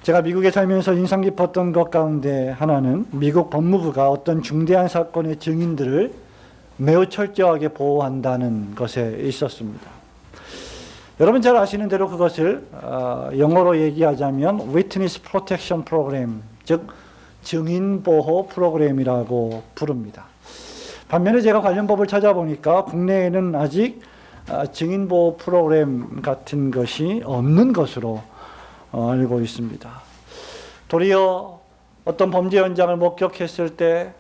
제가 미국에 살면서 인상 깊었던 것 가운데 하나는 미국 법무부가 어떤 중대한 사건의 증인들을 매우 철저하게 보호한다는 것에 있었습니다. 여러분 잘 아시는 대로 그것을 영어로 얘기하자면 Witness Protection Program, 즉 증인 보호 프로그램이라고 부릅니다. 반면에 제가 관련 법을 찾아보니까 국내에는 아직 증인 보호 프로그램 같은 것이 없는 것으로 알고 있습니다. 도리어 어떤 범죄 현장을 목격했을 때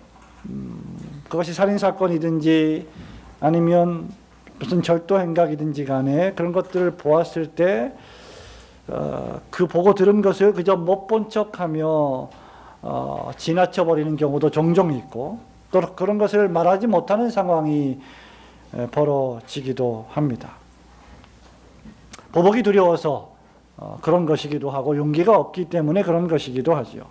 그것이 살인사건이든지 아니면 무슨 절도 행각이든지 간에 그런 것들을 보았을 때 그 보고 들은 것을 그저 못 본 척하며 지나쳐버리는 경우도 종종 있고 또 그런 것을 말하지 못하는 상황이 벌어지기도 합니다. 보복이 두려워서 그런 것이기도 하고 용기가 없기 때문에 그런 것이기도 하죠.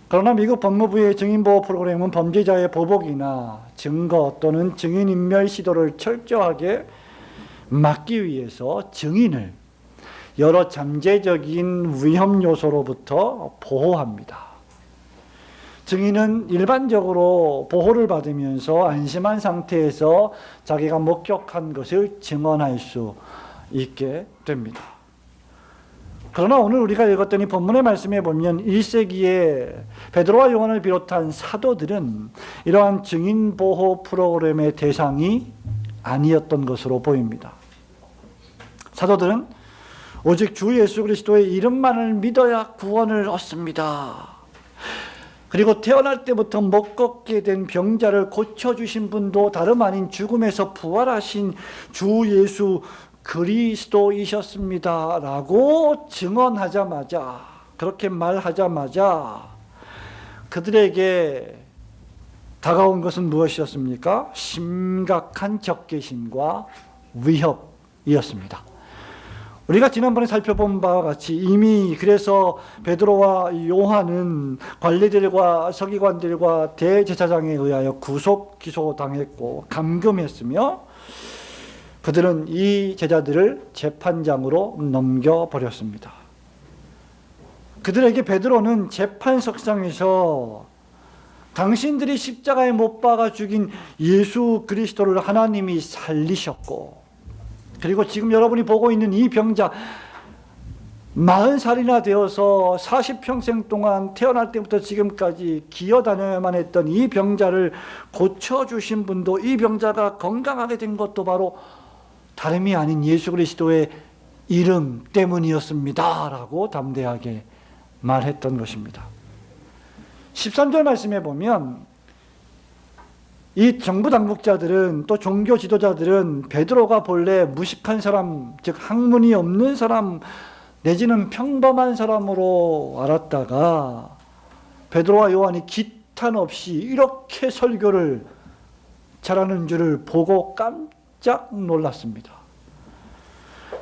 그러나 미국 법무부의 증인보호 프로그램은 범죄자의 보복이나 증거 또는 증인인멸 시도를 철저하게 막기 위해서 증인을 여러 잠재적인 위험 요소로부터 보호합니다. 증인은 일반적으로 보호를 받으면서 안심한 상태에서 자기가 목격한 것을 증언할 수 있게 됩니다. 그러나 오늘 우리가 읽었더니 본문의 말씀에 보면 1세기에 베드로와 요한을 비롯한 사도들은 이러한 증인보호 프로그램의 대상이 아니었던 것으로 보입니다. 사도들은 오직 주 예수 그리스도의 이름만을 믿어야 구원을 얻습니다. 그리고 태어날 때부터 못 걷게 된 병자를 고쳐주신 분도 다름 아닌 죽음에서 부활하신 주 예수 그리스도이셨습니다 라고 증언하자마자, 그렇게 말하자마자 그들에게 다가온 것은 무엇이었습니까? 심각한 적개심과 위협이었습니다. 우리가 지난번에 살펴본 바와 같이 이미 그래서 베드로와 요한은 관리들과 서기관들과 대제사장에 의하여 구속 기소당했고 감금했으며 그들은 이 제자들을 재판장으로 넘겨버렸습니다. 그들에게 베드로는 재판석상에서 당신들이 십자가에 못 박아 죽인 예수 그리스도를 하나님이 살리셨고, 그리고 지금 여러분이 보고 있는 이 병자 40살이나 되어서 40평생 동안 태어날 때부터 지금까지 기어다녀야만 했던 이 병자를 고쳐주신 분도, 이 병자가 건강하게 된 것도 바로 다름이 아닌 예수 그리스도의 이름 때문이었습니다 라고 담대하게 말했던 것입니다. 13절 말씀에 보면 이 정부 당국자들은 또 종교 지도자들은 베드로가 본래 무식한 사람, 즉 학문이 없는 사람 내지는 평범한 사람으로 알았다가 베드로와 요한이 기탄 없이 이렇게 설교를 잘하는 줄을 보고 깜짝 놀랐습니다.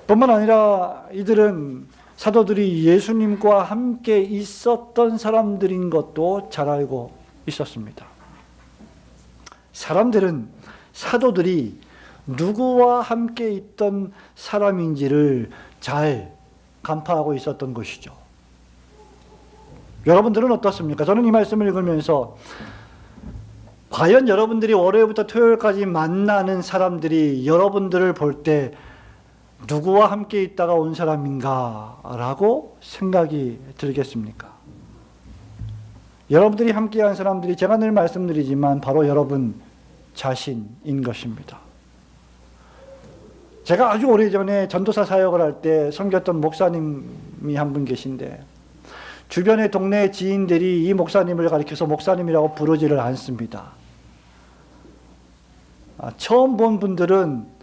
뿐만 아니라 이들은 사도들이 예수님과 함께 있었던 사람들인 것도 잘 알고 있었습니다. 사람들은 사도들이 누구와 함께 있던 사람인지를 잘 간파하고 있었던 것이죠. 여러분들은 어떻습니까? 저는 이 말씀을 읽으면서 과연 여러분들이 월요일부터 토요일까지 만나는 사람들이 여러분들을 볼 때 누구와 함께 있다가 온 사람인가 라고 생각이 들겠습니까? 여러분들이 함께한 사람들이 제가 늘 말씀드리지만 바로 여러분 자신인 것입니다. 제가 아주 오래전에 전도사 사역을 할 때 섬겼던 목사님이 한 분 계신데 주변의 동네 지인들이 이 목사님을 가리켜서 목사님이라고 부르지를 않습니다. 처음 본 분들은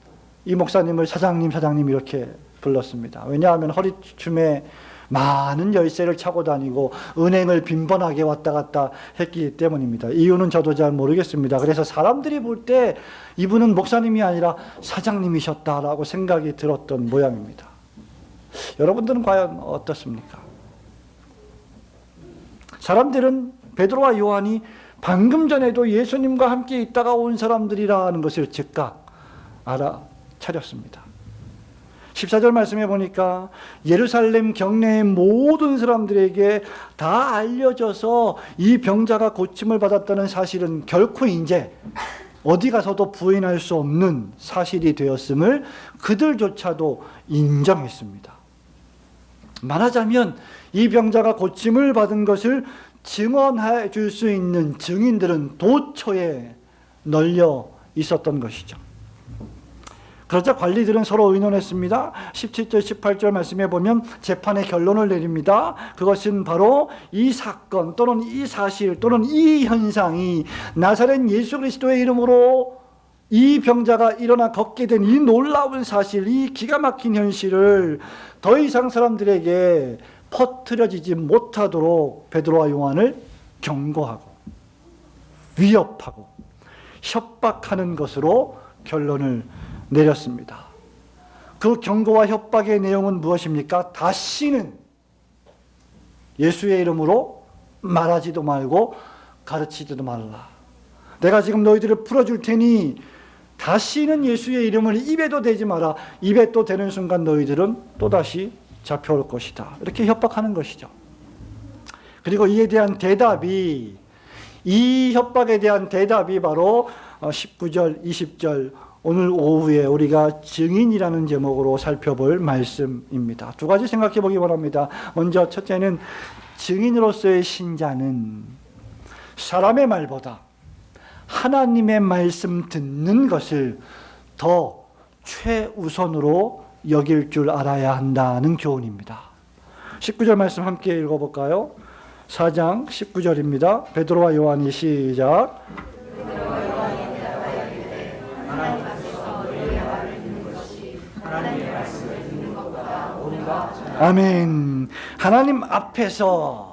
이 목사님을 사장님 이렇게 불렀습니다. 왜냐하면 허리춤에 많은 열쇠를 차고 다니고 은행을 빈번하게 왔다 갔다 했기 때문입니다. 이유는 저도 잘 모르겠습니다. 그래서 사람들이 볼 때 이분은 목사님이 아니라 사장님이셨다라고 생각이 들었던 모양입니다. 여러분들은 과연 어떻습니까? 사람들은 베드로와 요한이 방금 전에도 예수님과 함께 있다가 온 사람들이라는 것을 즉각 알아차렸습니다. 14절 말씀해 보니까 예루살렘 경내의 모든 사람들에게 다 알려져서 이 병자가 고침을 받았다는 사실은 결코 이제 어디 가서도 부인할 수 없는 사실이 되었음을 그들조차도 인정했습니다. 말하자면 이 병자가 고침을 받은 것을 증언해 줄 수 있는 증인들은 도처에 널려 있었던 것이죠. 그러자 관리들은 서로 의논했습니다. 17절 18절 말씀해 보면 재판의 결론을 내립니다. 그것은 바로 이 사건 또는 이 사실 또는 이 현상이 나사렛 예수 그리스도의 이름으로 이 병자가 일어나 걷게 된 이 놀라운 사실, 이 기가 막힌 현실을 더 이상 사람들에게 퍼뜨려지지 못하도록 베드로와 요한을 경고하고 위협하고 협박하는 것으로 결론을 내렸습니다. 그 경고와 협박의 내용은 무엇입니까? 다시는 예수의 이름으로 말하지도 말고 가르치지도 말라. 내가 지금 너희들을 풀어줄 테니 다시는 예수의 이름을 입에도 대지 마라. 입에 또 대는 순간 너희들은 또다시 잡혀올 것이다. 이렇게 협박하는 것이죠. 그리고 이에 대한 대답이, 이 협박에 대한 대답이 바로 19절, 20절 오늘 오후에 우리가 증인이라는 제목으로 살펴볼 말씀입니다. 두 가지 생각해 보기 바랍니다. 먼저 첫째는 증인으로서의 신자는 사람의 말보다 하나님의 말씀 듣는 것을 더 최우선으로 여길 줄 알아야 한다는 교훈입니다. 19절 말씀 함께 읽어볼까요? 4장 19절입니다. 베드로와 요한이 시작. 아멘. 하나님 앞에서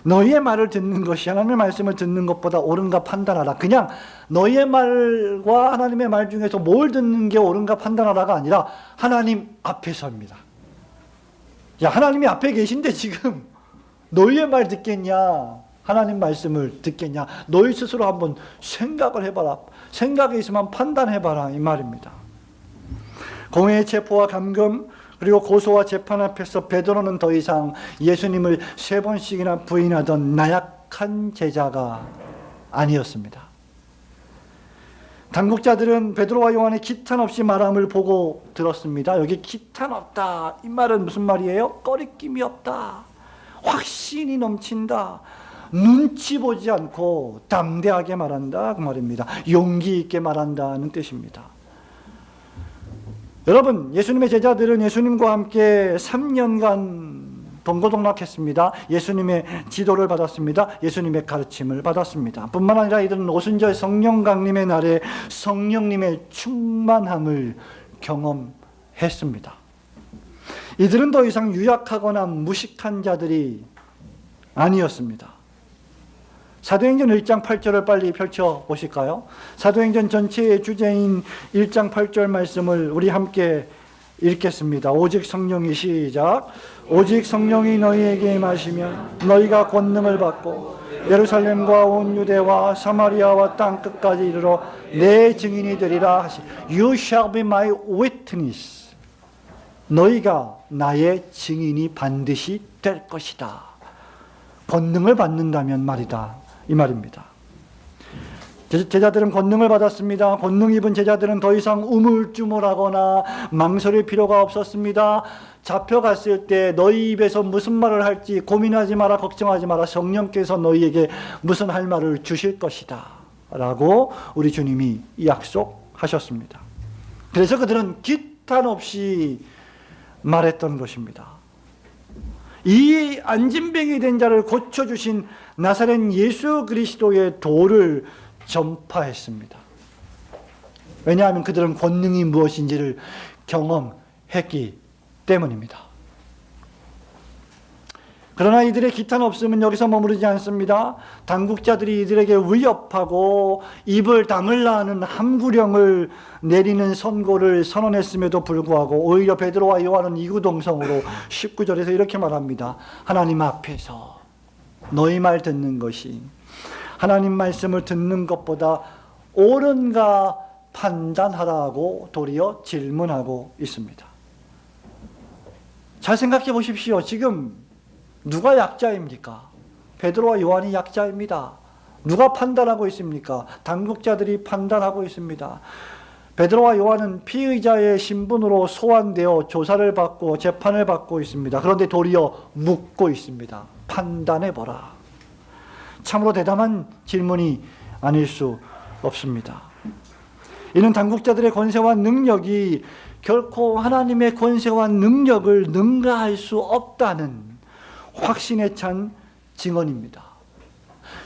너희의 말을 듣는 것이 하나님의 말씀을 듣는 것보다 옳은가 판단하라. 그냥 너희의 말과 하나님의 말 중에서 뭘 듣는 게 옳은가 판단하라가 아니라 하나님 앞에서입니다. 야, 하나님이 앞에 계신데 지금 너희의 말 듣겠냐? 하나님 말씀을 듣겠냐? 너희 스스로 한번 생각을 해봐라. 생각이 있으면 판단해봐라. 이 말입니다. 공회의 체포와 감금 그리고 고소와 재판 앞에서 베드로는 더 이상 예수님을 3번씩이나 부인하던 나약한 제자가 아니었습니다. 당국자들은 베드로와 요한의 기탄 없이 말함을 보고 들었습니다. 여기 기탄 없다. 이 말은 무슨 말이에요? 꺼리낌이 없다. 확신이 넘친다. 눈치 보지 않고 담대하게 말한다. 그 말입니다. 용기 있게 말한다는 뜻입니다. 여러분, 예수님의 제자들은 예수님과 함께 3년간 동고동락했습니다. 예수님의 지도를 받았습니다. 예수님의 가르침을 받았습니다. 뿐만 아니라 이들은 오순절 성령 강림의 날에 성령님의 충만함을 경험했습니다. 이들은 더 이상 유약하거나 무식한 자들이 아니었습니다. 사도행전 1장 8절을 빨리 펼쳐보실까요? 사도행전 전체의 주제인 1장 8절 말씀을 우리 함께 읽겠습니다. 오직 성령이 시작. 오직 성령이 너희에게 임하시면 너희가 권능을 받고 예루살렘과 온 유대와 사마리아와 땅 끝까지 이르러 내 증인이 되리라 하시. You shall be my witness. 너희가 나의 증인이 반드시 될 것이다. 권능을 받는다면 말이다. 이 말입니다. 제자들은 권능을 받았습니다. 권능 입은 제자들은 더 이상 우물쭈물하거나 망설일 필요가 없었습니다. 잡혀갔을 때 너희 입에서 무슨 말을 할지 고민하지 마라, 걱정하지 마라. 성령께서 너희에게 무슨 할 말을 주실 것이다 라고 우리 주님이 약속하셨습니다. 그래서 그들은 기탄 없이 말했던 것입니다. 이 안진뱅이 된 자를 고쳐주신 나사렛 예수 그리스도의 도를 전파했습니다. 왜냐하면 그들은 권능이 무엇인지를 경험했기 때문입니다. 그러나 이들의 기탄 없음은 여기서 머무르지 않습니다. 당국자들이 이들에게 위협하고 입을 다물라 하는 함구령을 내리는 선고를 선언했음에도 불구하고 오히려 베드로와 요한은 이구동성으로 19절에서 이렇게 말합니다. 하나님 앞에서 너희 말 듣는 것이 하나님 말씀을 듣는 것보다 옳은가 판단하라고 도리어 질문하고 있습니다. 잘 생각해 보십시오. 지금 누가 약자입니까? 베드로와 요한이 약자입니다. 누가 판단하고 있습니까? 당국자들이 판단하고 있습니다. 베드로와 요한은 피의자의 신분으로 소환되어 조사를 받고 재판을 받고 있습니다. 그런데 도리어 묻고 있습니다. 판단해보라. 참으로 대담한 질문이 아닐 수 없습니다. 이는 당국자들의 권세와 능력이 결코 하나님의 권세와 능력을 능가할 수 없다는 확신에 찬 증언입니다.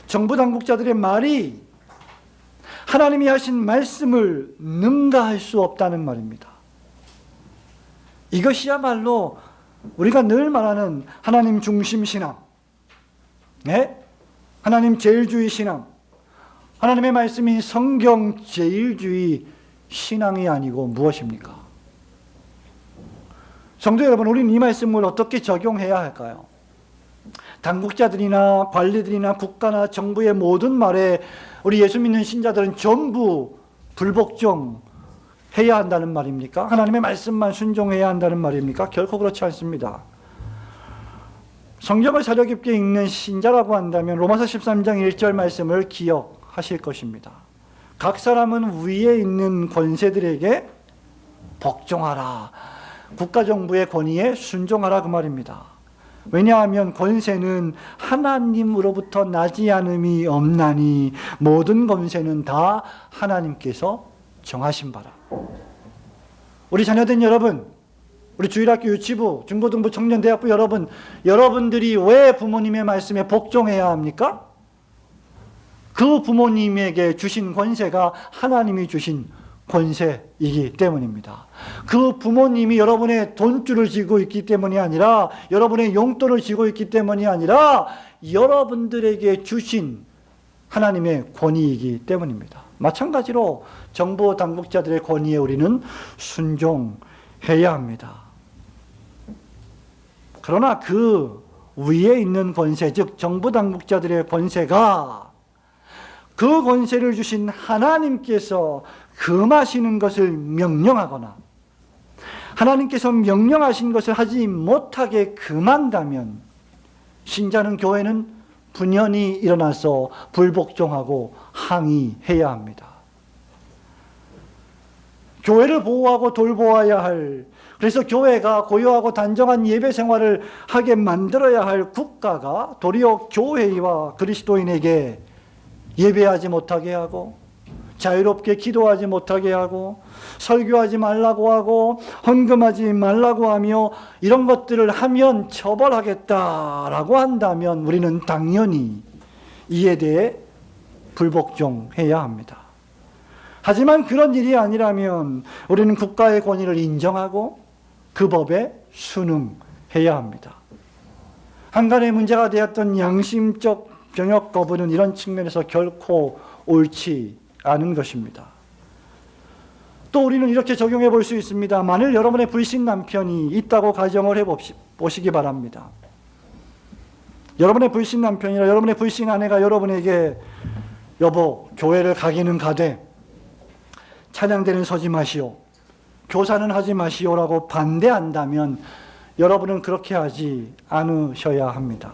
정부 당국자들의 말이 하나님이 하신 말씀을 능가할 수 없다는 말입니다. 이것이야말로 우리가 늘 말하는 하나님 중심 신앙, 네? 하나님 제일주의 신앙, 하나님의 말씀인 성경 제일주의 신앙이 아니고 무엇입니까? 성도 여러분, 우리는 이 말씀을 어떻게 적용해야 할까요? 당국자들이나 관리들이나 국가나 정부의 모든 말에 우리 예수 믿는 신자들은 전부 불복종해야 한다는 말입니까? 하나님의 말씀만 순종해야 한다는 말입니까? 결코 그렇지 않습니다. 성경을 사려 깊게 읽는 신자라고 한다면 로마서 13장 1절 말씀을 기억하실 것입니다. 각 사람은 위에 있는 권세들에게 복종하라. 국가정부의 권위에 순종하라 그 말입니다. 왜냐하면 권세는 하나님으로부터 나지 않음이 없나니 모든 권세는 다 하나님께서 정하신 바라. 우리 자녀된 여러분, 우리 주일학교 유치부, 중고등부, 청년대학부 여러분, 여러분들이 왜 부모님의 말씀에 복종해야 합니까? 그 부모님에게 주신 권세가 하나님이 주신 권세이기 때문입니다. 그 부모님이 여러분의 돈줄을 쥐고 있기 때문이 아니라, 여러분의 용돈을 쥐고 있기 때문이 아니라 여러분들에게 주신 하나님의 권위이기 때문입니다. 마찬가지로 정부 당국자들의 권위에 우리는 순종해야 합니다. 그러나 그 위에 있는 권세, 즉 정부 당국자들의 권세가 그 권세를 주신 하나님께서 금하시는 것을 명령하거나 하나님께서 명령하신 것을 하지 못하게 금한다면 신자는, 교회는 분연히 일어나서 불복종하고 항의해야 합니다. 교회를 보호하고 돌보아야 할, 그래서 교회가 고요하고 단정한 예배 생활을 하게 만들어야 할 국가가 도리어 교회와 그리스도인에게 예배하지 못하게 하고 자유롭게 기도하지 못하게 하고 설교하지 말라고 하고 헌금하지 말라고 하며 이런 것들을 하면 처벌하겠다라고 한다면 우리는 당연히 이에 대해 불복종해야 합니다. 하지만 그런 일이 아니라면 우리는 국가의 권위를 인정하고 그 법에 순응해야 합니다. 한간의 문제가 되었던 양심적 병역 거부는 이런 측면에서 결코 옳지 않은 것입니다. 또 우리는 이렇게 적용해 볼 수 있습니다. 만일 여러분의 불신 남편이 있다고 가정을 해보시기 바랍니다. 여러분의 불신 남편이나 여러분의 불신 아내가 여러분에게 여보, 교회를 가기는 가되 찬양대는 서지 마시오, 교사는 하지 마시오라고 반대한다면 여러분은 그렇게 하지 않으셔야 합니다.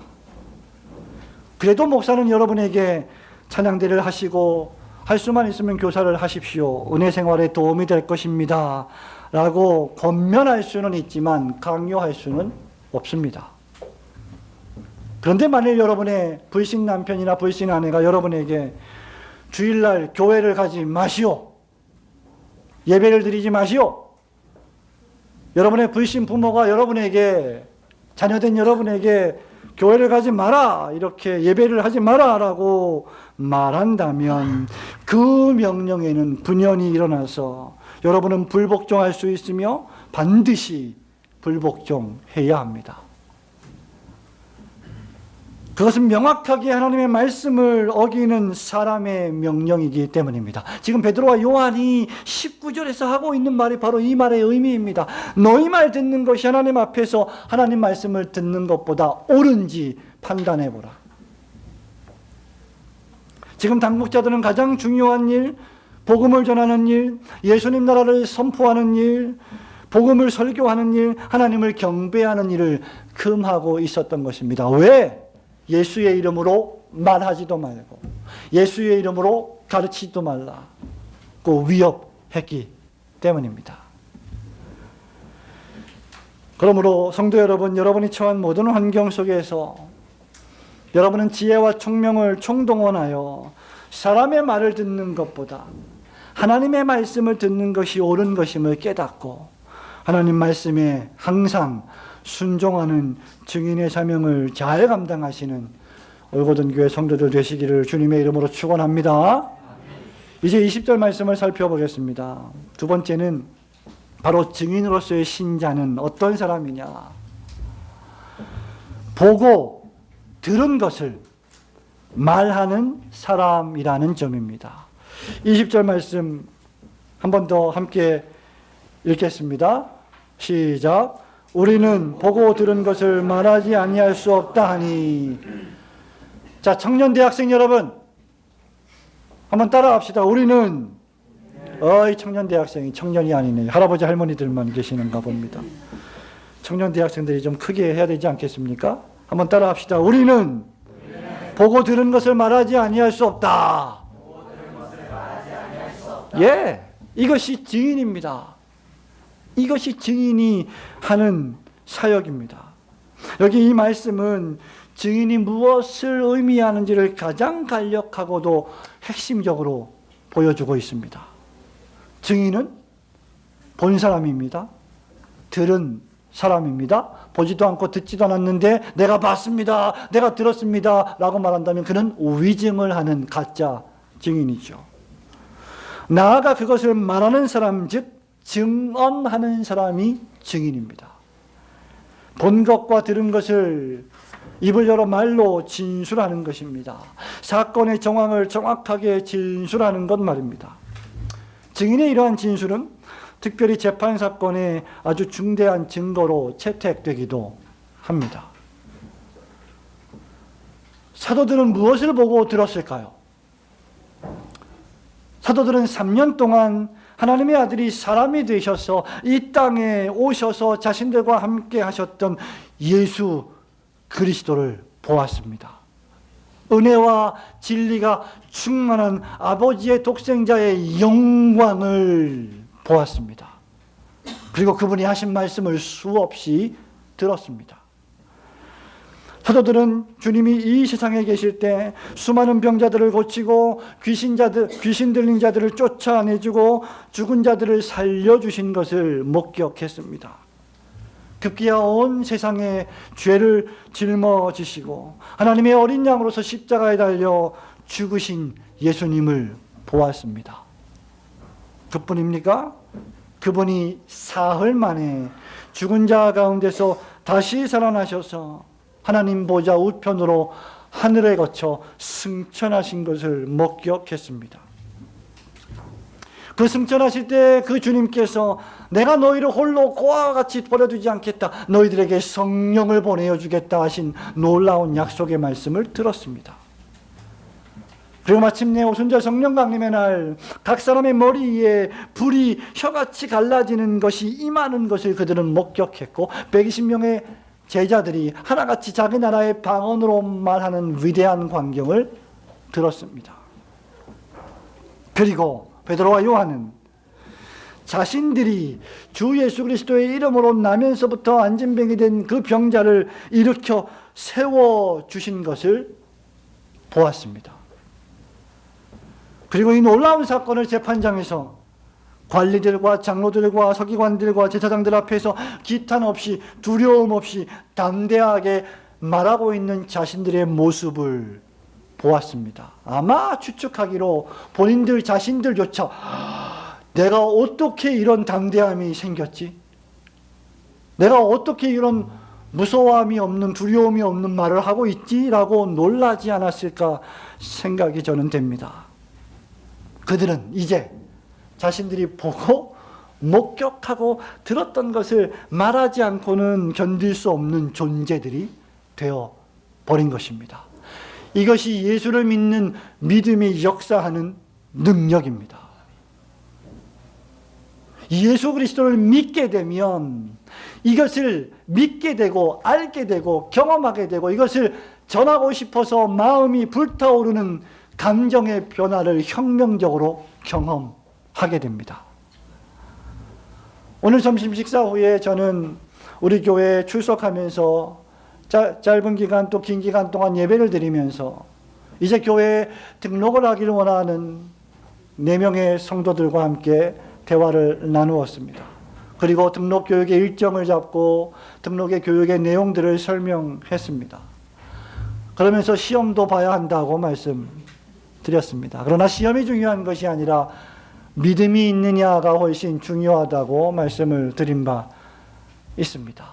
그래도 목사는 여러분에게 찬양대를 하시고 할 수만 있으면 교사를 하십시오, 은혜 생활에 도움이 될 것입니다 라고 권면할 수는 있지만 강요할 수는 없습니다. 그런데 만일 여러분의 불신 남편이나 불신 아내가 여러분에게 주일날 교회를 가지 마시오, 예배를 드리지 마시오, 여러분의 불신 부모가 여러분에게, 자녀된 여러분에게 교회를 가지 마라, 이렇게 예배를 하지 마라 라고 말한다면 그 명령에는 분연히 일어나서 여러분은 불복종할 수 있으며 반드시 불복종해야 합니다. 그것은 명확하게 하나님의 말씀을 어기는 사람의 명령이기 때문입니다. 지금 베드로와 요한이 19절에서 하고 있는 말이 바로 이 말의 의미입니다. 너희 말 듣는 것이 하나님 앞에서 하나님 말씀을 듣는 것보다 옳은지 판단해보라. 지금 당국자들은 가장 중요한 일, 복음을 전하는 일, 예수님 나라를 선포하는 일, 복음을 설교하는 일, 하나님을 경배하는 일을 금하고 있었던 것입니다. 왜? 예수의 이름으로 말하지도 말고 예수의 이름으로 가르치지도 말라고 위협했기 때문입니다. 그러므로 성도 여러분, 여러분이 처한 모든 환경 속에서 여러분은 지혜와 총명을 총동원하여 사람의 말을 듣는 것보다 하나님의 말씀을 듣는 것이 옳은 것임을 깨닫고 하나님 말씀에 항상 순종하는 증인의 사명을 잘 감당하시는 올고든 교회 성도들 되시기를 주님의 이름으로 축원합니다. 이제 20절 말씀을 살펴보겠습니다. 두 번째는 바로 증인으로서의 신자는 어떤 사람이냐? 보고 들은 것을 말하는 사람이라는 점입니다. 20절 말씀 한 번 더 함께 읽겠습니다. 시작. 우리는 보고 들은 것을 말하지 아니할 수 없다 하니. 자, 청년 대학생 여러분 한번 따라합시다. 우리는 청년 대학생이 청년이 아니네. 할아버지 할머니들만 계시는가 봅니다. 청년 대학생들이 좀 크게 해야 되지 않겠습니까? 한번 따라합시다. 우리는 보고 들은 것을 말하지 아니할 수 없다. 예, 이것이 증인입니다. 이것이 증인이 하는 사역입니다. 여기 이 말씀은 증인이 무엇을 의미하는지를 가장 간략하고도 핵심적으로 보여주고 있습니다. 증인은 본 사람입니다. 들은 사람입니다. 보지도 않고 듣지도 않았는데 내가 봤습니다, 내가 들었습니다 라고 말한다면 그는 위증을 하는 가짜 증인이죠. 나아가 그것을 말하는 사람, 즉 증언하는 사람이 증인입니다. 본 것과 들은 것을 입을 열어 말로 진술하는 것입니다. 사건의 정황을 정확하게 진술하는 것 말입니다. 증인의 이러한 진술은 특별히 재판 사건의 아주 중대한 증거로 채택되기도 합니다. 사도들은 무엇을 보고 들었을까요? 사도들은 3년 동안 하나님의 아들이 사람이 되셔서 이 땅에 오셔서 자신들과 함께 하셨던 예수 그리스도를 보았습니다. 은혜와 진리가 충만한 아버지의 독생자의 영광을 보았습니다. 그리고 그분이 하신 말씀을 수없이 들었습니다. 사도들은 주님이 이 세상에 계실 때 수많은 병자들을 고치고 귀신 들린 자들을 쫓아내주고 죽은 자들을 살려주신 것을 목격했습니다. 급기야 온 세상의 죄를 짊어지시고 하나님의 어린 양으로서 십자가에 달려 죽으신 예수님을 보았습니다. 그뿐입니까? 그분이 사흘 만에 죽은 자 가운데서 다시 살아나셔서 하나님 보좌 우편으로 하늘에 거쳐 승천하신 것을 목격했습니다. 그 승천하실 때 그 주님께서 내가 너희를 홀로 고아와 같이 버려두지 않겠다, 너희들에게 성령을 보내어 주겠다 하신 놀라운 약속의 말씀을 들었습니다. 그리고 마침내 오순절 성령 강림의 날 각 사람의 머리 위에 불이 혀같이 갈라지는 것이 임하는 것을 그들은 목격했고 120명의 제자들이 하나같이 자기 나라의 방언으로 말하는 위대한 광경을 들었습니다. 그리고 베드로와 요한은 자신들이 주 예수 그리스도의 이름으로 나면서부터 안진병이 된 그 병자를 일으켜 세워주신 것을 보았습니다. 그리고 이 놀라운 사건을 재판장에서 관리들과 장로들과 서기관들과 제사장들 앞에서 기탄 없이 두려움 없이 담대하게 말하고 있는 자신들의 모습을 보았습니다. 아마 추측하기로 본인들 자신들조차 내가 어떻게 이런 담대함이 생겼지? 내가 어떻게 이런 무서움이 없는, 두려움이 없는 말을 하고 있지? 라고 놀라지 않았을까 생각이 저는 됩니다. 그들은 이제 자신들이 보고 목격하고 들었던 것을 말하지 않고는 견딜 수 없는 존재들이 되어 버린 것입니다. 이것이 예수를 믿는 믿음이 역사하는 능력입니다. 예수 그리스도를 믿게 되면 이것을 믿게 되고 알게 되고 경험하게 되고 이것을 전하고 싶어서 마음이 불타오르는 감정의 변화를 혁명적으로 경험하게 됩니다. 오늘 점심 식사 후에 저는 우리 교회에 출석하면서 짧은 기간 또 긴 기간 동안 예배를 드리면서 이제 교회에 등록을 하기를 원하는 4명의 성도들과 함께 대화를 나누었습니다. 그리고 등록 교육의 일정을 잡고 등록의 교육의 내용들을 설명했습니다. 그러면서 시험도 봐야 한다고 말씀드렸습니다. 그러나 시험이 중요한 것이 아니라 믿음이 있느냐가 훨씬 중요하다고 말씀을 드린 바 있습니다.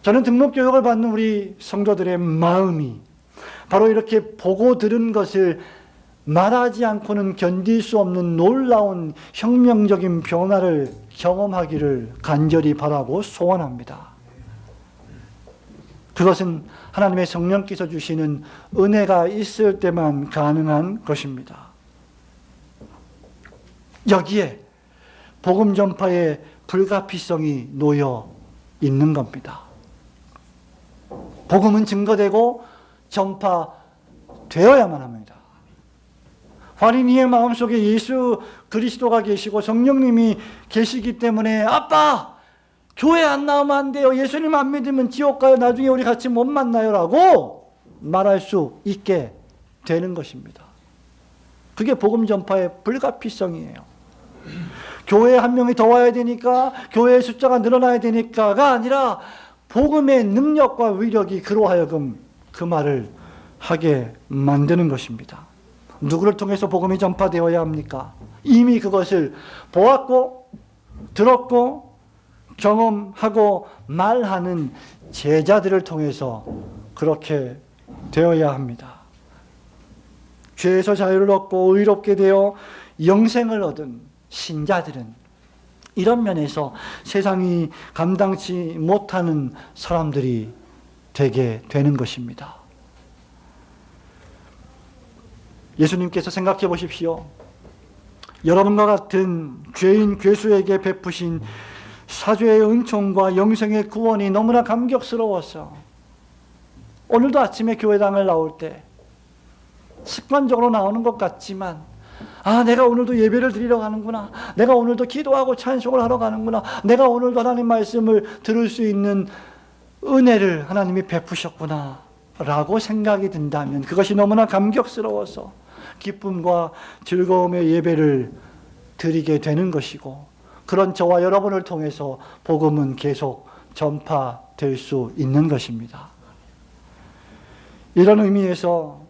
저는 등록 교육을 받는 우리 성도들의 마음이 바로 이렇게 보고 들은 것을 말하지 않고는 견딜 수 없는 놀라운 혁명적인 변화를 경험하기를 간절히 바라고 소원합니다. 그것은 하나님의 성령께서 주시는 은혜가 있을 때만 가능한 것입니다. 여기에 복음 전파의 불가피성이 놓여 있는 겁니다. 복음은 증거되고 전파되어야만 합니다. 환인이의 마음속에 예수 그리스도가 계시고 성령님이 계시기 때문에 아빠! 교회 안 나오면 안 돼요. 예수님 안 믿으면 지옥 가요. 나중에 우리 같이 못 만나요. 라고 말할 수 있게 되는 것입니다. 그게 복음 전파의 불가피성이에요. 교회에 한 명이 더 와야 되니까 교회의 숫자가 늘어나야 되니까가 아니라 복음의 능력과 위력이 그로 하여금 그 말을 하게 만드는 것입니다. 누구를 통해서 복음이 전파되어야 합니까? 이미 그것을 보았고 들었고 경험하고 말하는 제자들을 통해서 그렇게 되어야 합니다. 죄에서 자유를 얻고 의롭게 되어 영생을 얻은 신자들은 이런 면에서 세상이 감당치 못하는 사람들이 되게 되는 것입니다. 예수님께서 생각해 보십시오. 여러분과 같은 죄인 괴수에게 베푸신 사죄의 은총과 영생의 구원이 너무나 감격스러워서 오늘도 아침에 교회당을 나올 때 습관적으로 나오는 것 같지만 내가 오늘도 예배를 드리러 가는구나. 내가 오늘도 기도하고 찬송을 하러 가는구나. 내가 오늘도 하나님 말씀을 들을 수 있는 은혜를 하나님이 베푸셨구나 라고 생각이 든다면 그것이 너무나 감격스러워서 기쁨과 즐거움의 예배를 드리게 되는 것이고 그런 저와 여러분을 통해서 복음은 계속 전파될 수 있는 것입니다. 이런 의미에서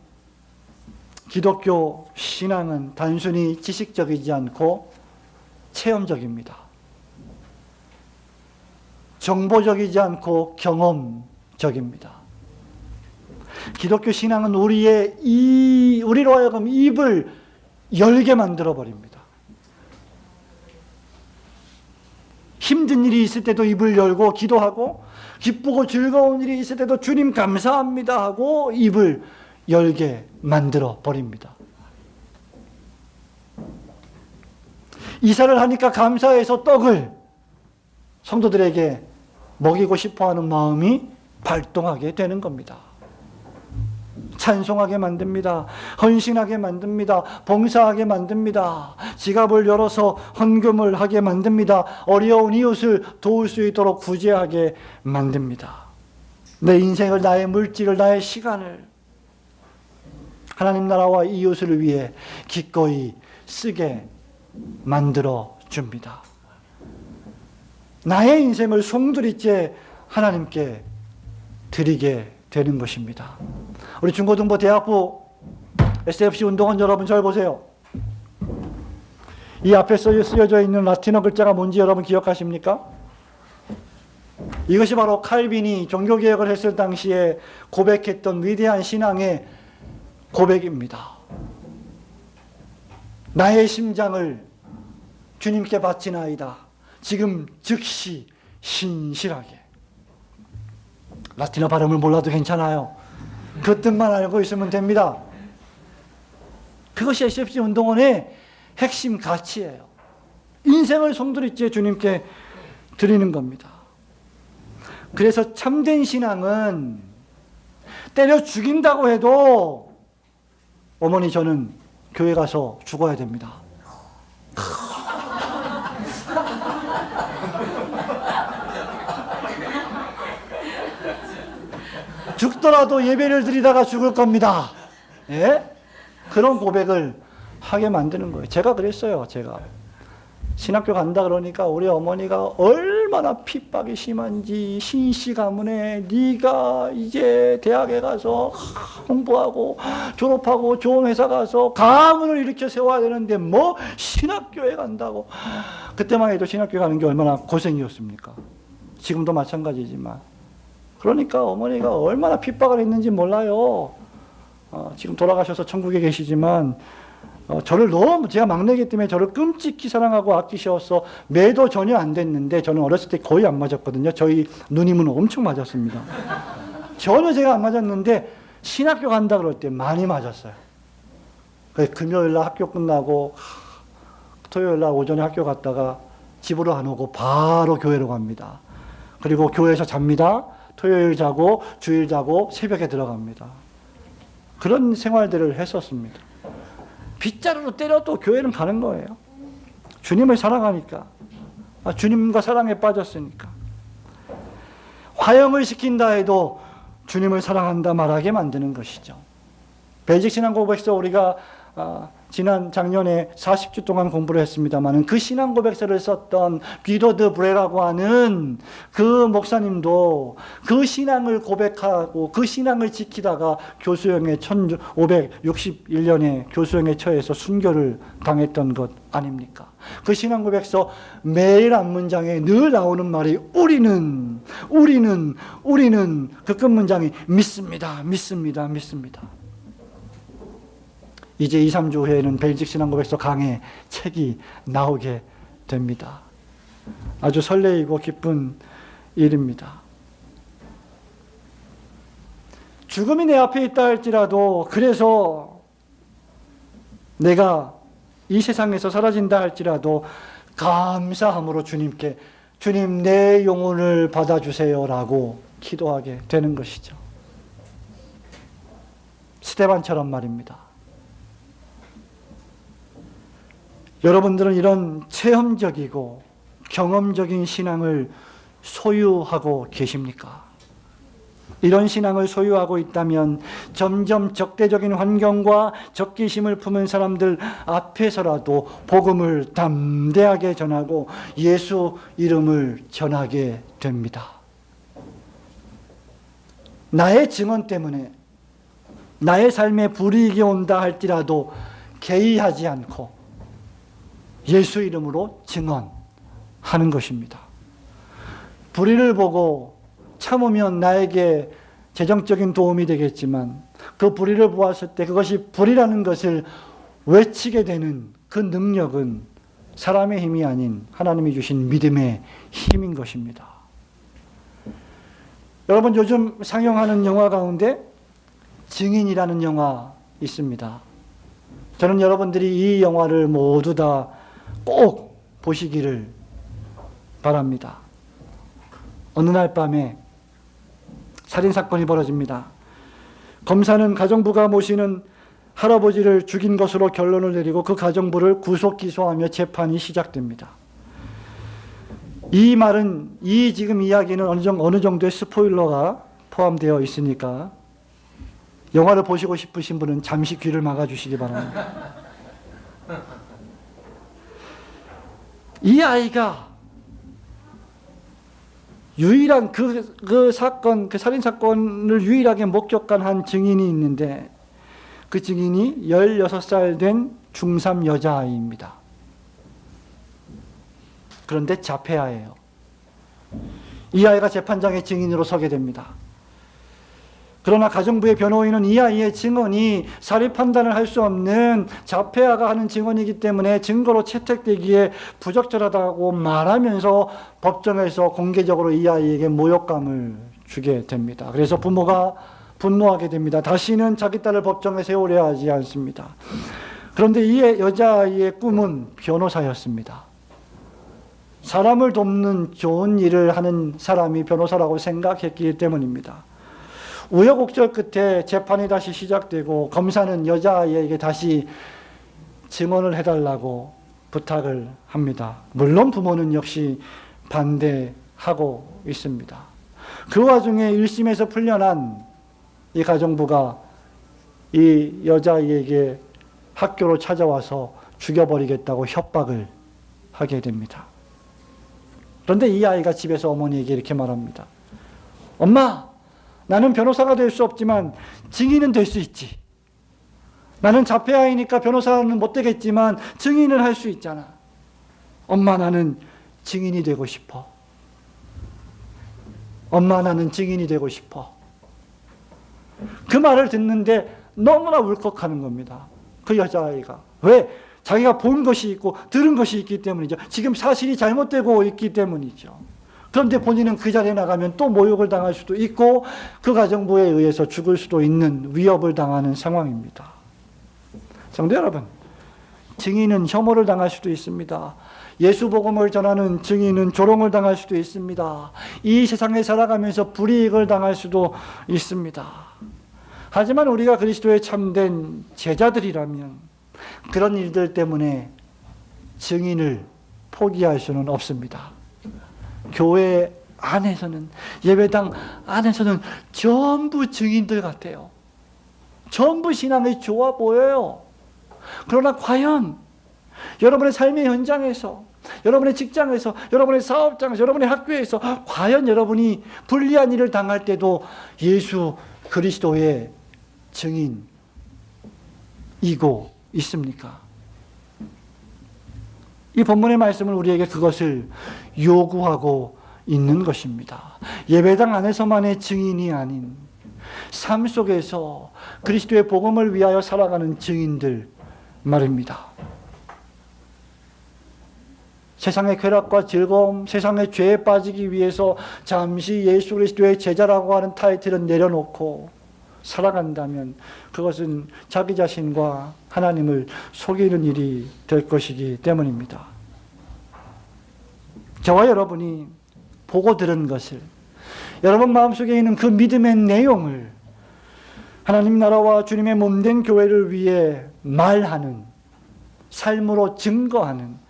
기독교 신앙은 단순히 지식적이지 않고 체험적입니다. 정보적이지 않고 경험적입니다. 기독교 신앙은 우리로 하여금 입을 열게 만들어 버립니다. 힘든 일이 있을 때도 입을 열고 기도하고 기쁘고 즐거운 일이 있을 때도 주님 감사합니다 하고 입을 열게 만들어 버립니다. 이사를 하니까 감사해서 떡을 성도들에게 먹이고 싶어하는 마음이 발동하게 되는 겁니다. 찬송하게 만듭니다. 헌신하게 만듭니다. 봉사하게 만듭니다. 지갑을 열어서 헌금을 하게 만듭니다. 어려운 이웃을 도울 수 있도록 구제하게 만듭니다. 내 인생을, 나의 물질을, 나의 시간을 하나님 나라와 이웃을 위해 기꺼이 쓰게 만들어 줍니다. 나의 인생을 송두리째 하나님께 드리게 되는 것입니다. 우리 중고등부 대학부 SFC 운동원 여러분 잘 보세요. 이 앞에 쓰여져 있는 라틴어 글자가 뭔지 여러분 기억하십니까? 이것이 바로 칼빈이 종교개혁을 했을 당시에 고백했던 위대한 신앙의 고백입니다. 나의 심장을 주님께 바치나이다. 지금 즉시 신실하게. 라틴어 발음을 몰라도 괜찮아요. 그 뜻만 알고 있으면 됩니다. 그것이 SFC 운동원의 핵심 가치예요. 인생을 송두리째 주님께 드리는 겁니다. 그래서 참된 신앙은 때려 죽인다고 해도 어머니 저는 교회 가서 죽어야 됩니다. 죽더라도 예배를 드리다가 죽을 겁니다. 예? 그런 고백을 하게 만드는 거예요. 제가 그랬어요. 제가 신학교 간다 그러니까 우리 어머니가 얼마나 핍박이 심한지, 신씨 가문에 네가 이제 대학에 가서 공부하고 졸업하고 좋은 회사 가서 가문을 일으켜 세워야 되는데 뭐 신학교에 간다고. 그때만 해도 신학교 가는 게 얼마나 고생이었습니까? 지금도 마찬가지지만. 그러니까 어머니가 얼마나 핍박을 했는지 몰라요. 지금 돌아가셔서 천국에 계시지만 저를 너무, 제가 막내이기 때문에 저를 끔찍히 사랑하고 아끼셔서 매도 전혀 안 됐는데, 저는 어렸을 때 거의 안 맞았거든요. 저희 누님은 엄청 맞았습니다. 전혀 제가 안 맞았는데 신학교 간다 그럴 때 많이 맞았어요. 금요일날 학교 끝나고 토요일날 오전에 학교 갔다가 집으로 안 오고 바로 교회로 갑니다. 그리고 교회에서 잡니다. 토요일 자고 주일 자고 새벽에 들어갑니다. 그런 생활들을 했었습니다. 빗자루로 때려도 교회는 가는 거예요. 주님을 사랑하니까. 주님과 사랑에 빠졌으니까. 화형을 시킨다 해도 주님을 사랑한다 말하게 만드는 것이죠. 벨직 신앙고백서 우리가 지난 작년에 40주 동안 공부를 했습니다만, 그 신앙고백서를 썼던 비더드 브레라고 하는 그 목사님도 그 신앙을 고백하고 그 신앙을 지키다가 교수형에 1561년에 교수형에 처해서 순교를 당했던 것 아닙니까? 그 신앙고백서 매일 앞문장에 늘 나오는 말이 우리는 그 끝문장이 믿습니다. 이제 2, 3주 후에는 벨직 신앙고백서 강해 책이 나오게 됩니다. 아주 설레이고 기쁜 일입니다. 죽음이 내 앞에 있다 할지라도, 그래서 내가 이 세상에서 사라진다 할지라도 감사함으로 주님께 주님 내 영혼을 받아주세요라고 기도하게 되는 것이죠. 스데반처럼 말입니다. 여러분들은 이런 체험적이고 경험적인 신앙을 소유하고 계십니까? 이런 신앙을 소유하고 있다면 점점 적대적인 환경과 적개심을 품은 사람들 앞에서라도 복음을 담대하게 전하고 예수 이름을 전하게 됩니다. 나의 증언 때문에 나의 삶에 불이익이 온다 할지라도 개의하지 않고 예수 이름으로 증언하는 것입니다. 불의를 보고 참으면 나에게 재정적인 도움이 되겠지만, 그 불의를 보았을 때 그것이 불의라는 것을 외치게 되는 그 능력은 사람의 힘이 아닌 하나님이 주신 믿음의 힘인 것입니다. 여러분, 요즘 상영하는 영화 가운데 증인이라는 영화 있습니다. 저는 여러분들이 이 영화를 모두 다 꼭 보시기를 바랍니다. 어느 날 밤에 살인사건이 벌어집니다. 검사는 가정부가 모시는 할아버지를 죽인 것으로 결론을 내리고 그 가정부를 구속 기소하며 재판이 시작됩니다. 이 말은, 지금 이야기는 어느 정도의 스포일러가 포함되어 있으니까 영화를 보시고 싶으신 분은 잠시 귀를 막아주시기 바랍니다. 이 아이가 유일한 그 사건, 그 살인사건을 유일하게 목격한 한 증인이 있는데, 그 증인이 16살 된 중3 여자아이입니다. 그런데 자폐아예요. 이 아이가 재판장의 증인으로 서게 됩니다. 그러나 가정부의 변호인은 이 아이의 증언이 사리 판단을 할 수 없는 자폐아가 하는 증언이기 때문에 증거로 채택되기에 부적절하다고 말하면서 법정에서 공개적으로 이 아이에게 모욕감을 주게 됩니다. 그래서 부모가 분노하게 됩니다. 다시는 자기 딸을 법정에 세우려 하지 않습니다. 그런데 이 여자아이의 꿈은 변호사였습니다. 사람을 돕는 좋은 일을 하는 사람이 변호사라고 생각했기 때문입니다. 우여곡절 끝에 재판이 다시 시작되고 검사는 여자아이에게 다시 증언을 해달라고 부탁을 합니다. 물론 부모는 역시 반대하고 있습니다. 그 와중에 1심에서 풀려난 이 가정부가 이 여자아이에게 학교로 찾아와서 죽여버리겠다고 협박을 하게 됩니다. 그런데 이 아이가 집에서 어머니에게 이렇게 말합니다. 엄마, 나는 변호사가 될 수 없지만 증인은 될 수 있지. 나는 자폐아이니까 변호사는 못 되겠지만 증인을 할 수 있잖아. 엄마, 나는 증인이 되고 싶어. 엄마, 나는 증인이 되고 싶어. 그 말을 듣는데 너무나 울컥하는 겁니다. 그 여자아이가. 왜? 자기가 본 것이 있고 들은 것이 있기 때문이죠. 지금 사실이 잘못되고 있기 때문이죠. 그런데 본인은 그 자리에 나가면 또 모욕을 당할 수도 있고 그 가정부에 의해서 죽을 수도 있는 위협을 당하는 상황입니다. 성도 여러분, 증인은 혐오를 당할 수도 있습니다. 예수 복음을 전하는 증인은 조롱을 당할 수도 있습니다. 이 세상에 살아가면서 불이익을 당할 수도 있습니다. 하지만 우리가 그리스도의 참된 제자들이라면 그런 일들 때문에 증인을 포기할 수는 없습니다. 교회 안에서는, 예배당 안에서는 전부 증인들 같아요. 전부 신앙이 좋아 보여요. 그러나 과연 여러분의 삶의 현장에서, 여러분의 직장에서, 여러분의 사업장에서, 여러분의 학교에서 과연 여러분이 불리한 일을 당할 때도 예수 그리스도의 증인이고 있습니까? 이 본문의 말씀은 우리에게 그것을 요구하고 있는 것입니다. 예배당 안에서만의 증인이 아닌 삶 속에서 그리스도의 복음을 위하여 살아가는 증인들 말입니다. 세상의 쾌락과 즐거움, 세상의 죄에 빠지기 위해서 잠시 예수 그리스도의 제자라고 하는 타이틀은 내려놓고 살아간다면 그것은 자기 자신과 하나님을 속이는 일이 될 것이기 때문입니다. 저와 여러분이 보고 들은 것을, 여러분 마음속에 있는 그 믿음의 내용을 하나님 나라와 주님의 몸된 교회를 위해 말하는, 삶으로 증거하는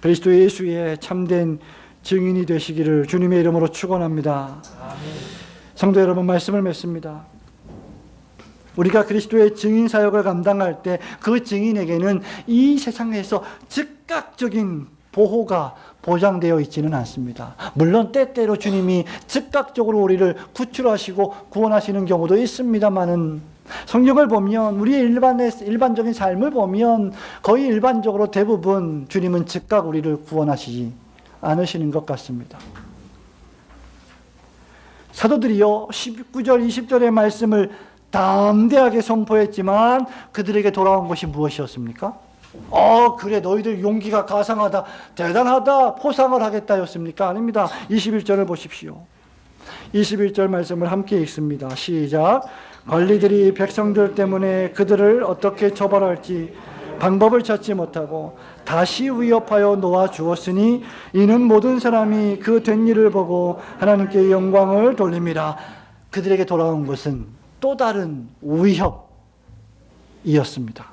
그리스도 예수의 참된 증인이 되시기를 주님의 이름으로 축원합니다. 성도 여러분, 말씀을 맺습니다. 우리가 그리스도의 증인 사역을 감당할 때 그 증인에게는 이 세상에서 즉각적인 보호가 보장되어 있지는 않습니다. 물론 때때로 주님이 즉각적으로 우리를 구출하시고 구원하시는 경우도 있습니다만은 성경을 보면, 우리의 일반적인 삶을 보면 거의 일반적으로 대부분 주님은 즉각 우리를 구원하시지 않으시는 것 같습니다. 사도들이요 19절 20절의 말씀을 담대하게 선포했지만 그들에게 돌아온 것이 무엇이었습니까? 그래, 너희들 용기가 가상하다, 대단하다, 포상을 하겠다였습니까? 아닙니다. 21절을 보십시오. 21절 말씀을 함께 읽습니다. 시작. 관리들이 백성들 때문에 그들을 어떻게 처벌할지 방법을 찾지 못하고 다시 위협하여 놓아 주었으니 이는 모든 사람이 그 된 일을 보고 하나님께 영광을 돌립니다. 그들에게 돌아온 것은 또 다른 위협이었습니다.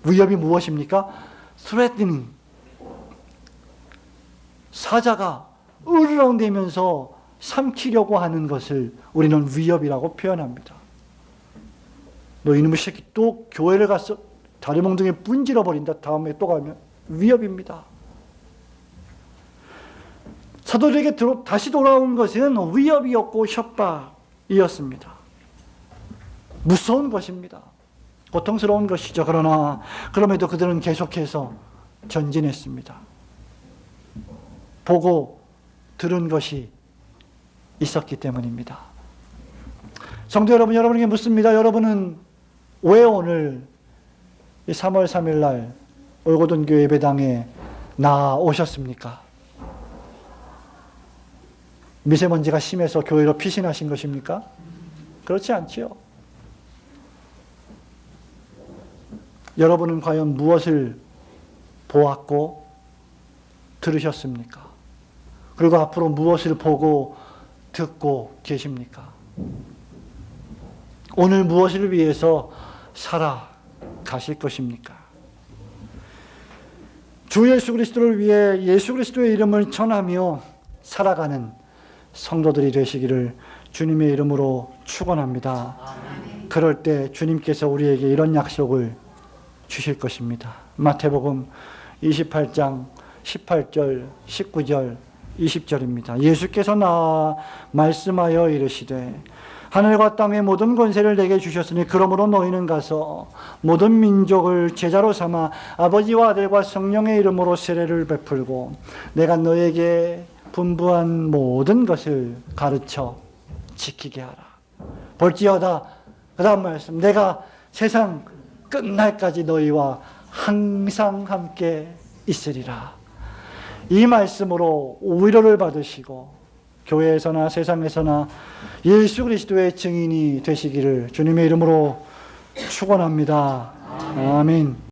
위협이 무엇입니까? threatening. 사자가 으르렁대면서 삼키려고 하는 것을 우리는 위협이라고 표현합니다. 너 이놈의 새끼 또 교회를 가서 다리 몽둥이에 분질러 버린다. 다음에 또 가면 위협입니다. 사도들에게 다시 돌아온 것은 위협이었고 협박이었습니다. 무서운 것입니다. 고통스러운 것이죠. 그러나 그럼에도 그들은 계속해서 전진했습니다. 보고 들은 것이 있었기 때문입니다. 성도 여러분, 여러분에게 묻습니다. 여러분은 왜 오늘 3월 3일 날 올고든교회 예배당에 나오셨습니까? 미세먼지가 심해서 교회로 피신하신 것입니까? 그렇지 않지요. 여러분은 과연 무엇을 보았고 들으셨습니까? 그리고 앞으로 무엇을 보고 듣고 계십니까? 오늘 무엇을 위해서 살아가실 것입니까? 주 예수 그리스도를 위해 예수 그리스도의 이름을 전하며 살아가는 성도들이 되시기를 주님의 이름으로 축원합니다. 그럴 때 주님께서 우리에게 이런 약속을 주실 것입니다. 마태복음 28장 18절, 19절, 20절입니다. 예수께서 나와 말씀하여 이르시되 하늘과 땅의 모든 권세를 내게 주셨으니 그러므로 너희는 가서 모든 민족을 제자로 삼아 아버지와 아들과 성령의 이름으로 세례를 베풀고 내가 너에게 분부한 모든 것을 가르쳐 지키게 하라. 볼지어다 그 다음 말씀 내가 세상 끝날까지 너희와 항상 함께 있으리라. 이 말씀으로 위로를 받으시고 교회에서나 세상에서나 예수 그리스도의 증인이 되시기를 주님의 이름으로 축원합니다. 아멘.